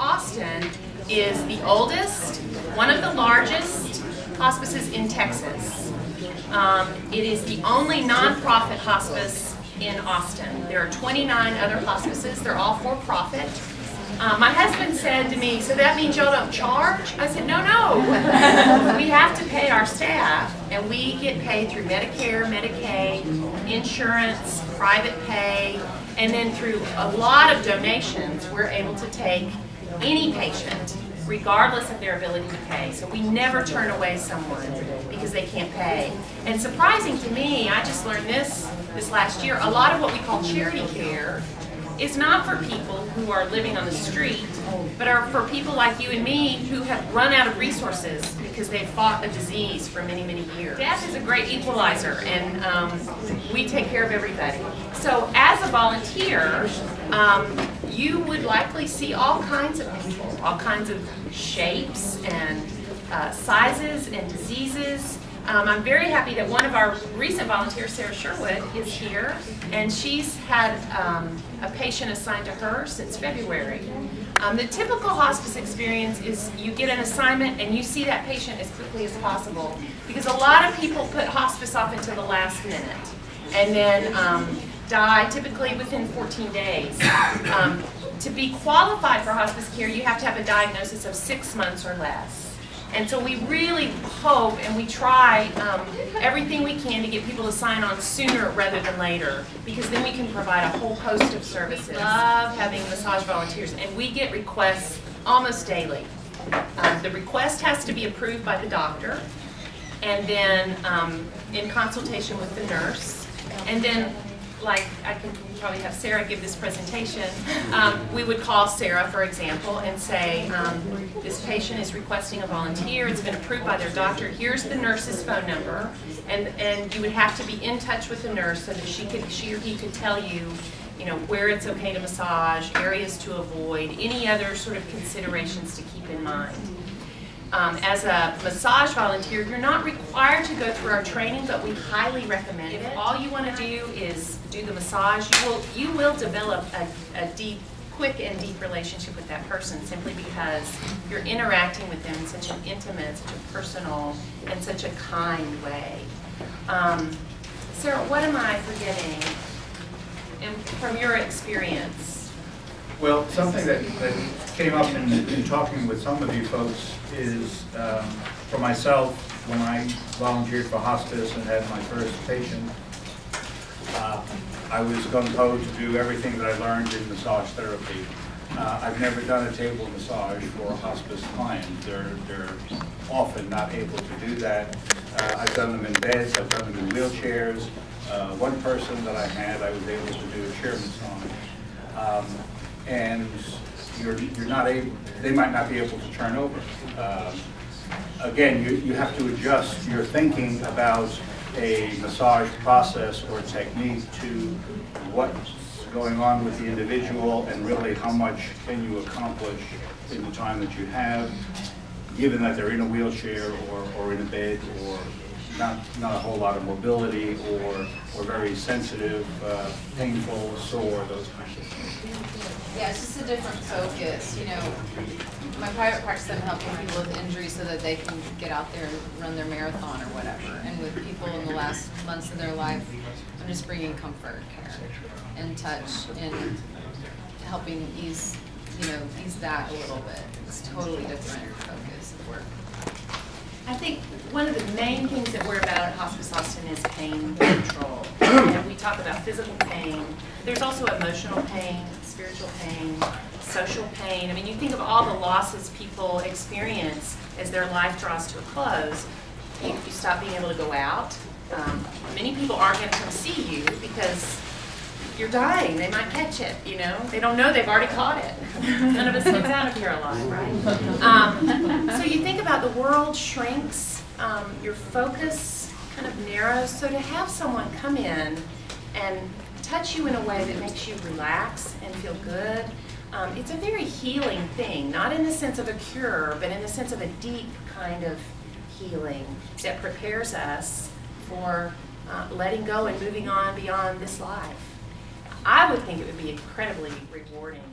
Austin is the oldest, one of the largest hospices in Texas. It is the only nonprofit hospice in Austin. There are 29 other hospices. They're all for-profit. My husband said to me, so that means y'all don't charge? I said, no, no. We have to pay our staff, and we get paid through Medicare, Medicaid, insurance, private pay, and then through a lot of donations, we're able to take any patient, regardless of their ability to pay. So we never turn away someone because they can't pay. And surprising to me, I just learned this last year, a lot of what we call charity care is not for people who are living on the street, but are for people like you and me who have run out of resources because they've fought a disease for many, many years. Death is a great equalizer, and we take care of everybody. So as a volunteer, you would likely see all kinds of people, all kinds of shapes and sizes and diseases. I'm very happy that one of our recent volunteers, Sarah Sherwood, is here, and she's had a patient assigned to her since February. The typical hospice experience is you get an assignment and you see that patient as quickly as possible, because a lot of people put hospice off until the last minute and then die typically within 14 days. To be qualified for hospice care, you have to have a diagnosis of 6 months or less. And so we really hope and we try everything we can to get people to sign on sooner rather than later, because then we can provide a whole host of services. We love having massage volunteers, and we get requests almost daily. The request has to be approved by the doctor, and then in consultation with the nurse, and then, like, I can probably have Sarah give this presentation, we would call Sarah, for example, and say, this patient is requesting a volunteer, it's been approved by their doctor, here's the nurse's phone number, and you would have to be in touch with the nurse so that she or he could tell you, where it's okay to massage, areas to avoid, any other sort of considerations to keep in mind. As a massage volunteer, you're not required to go through our training, but we highly recommend it. If all you want to do is do the massage, you will develop a quick and deep relationship with that person, simply because you're interacting with them in such an intimate, such a personal, and such a kind way. Sarah, what am I forgetting from your experience? Well, something that came up in talking with some of you folks is, for myself, when I volunteered for hospice and had my first patient, I was gung-ho to do everything that I learned in massage therapy. I've never done a table massage for a hospice client. They're often not able to do that. I've done them in beds, I've done them in wheelchairs. One person that I had, I was able to do a chair massage. And you're not able, they might not be able to turn over. Again, you have to adjust your thinking about a massage process or technique to what's going on with the individual, and really how much can you accomplish in the time that you have, given that they're in a wheelchair or in a bed, or not a whole lot of mobility, or very sensitive, painful, sore, those kinds of things. Yeah, it's just a different focus. My private practice, I'm helping people with injuries so that they can get out there and run their marathon or whatever. And with people in the last months of their life, I'm just bringing comfort and touch and helping ease that a little bit. It's totally different focus of work. I think one of the main things that we're about at Hospice Austin is pain control. And we talk about physical pain. There's also emotional pain, spiritual pain, social pain. I mean, you think of all the losses people experience as their life draws to a close. You stop being able to go out. Many people aren't going to come see you because you're dying. They might catch it, They don't know they've already caught it. None of us gets out of here alive, right? So you think about the world shrinks, your focus kind of narrows. So to have someone come in and touch you in a way that makes you relax and feel good, it's a very healing thing, not in the sense of a cure, but in the sense of a deep kind of healing that prepares us for letting go and moving on beyond this life. I would think it would be incredibly rewarding.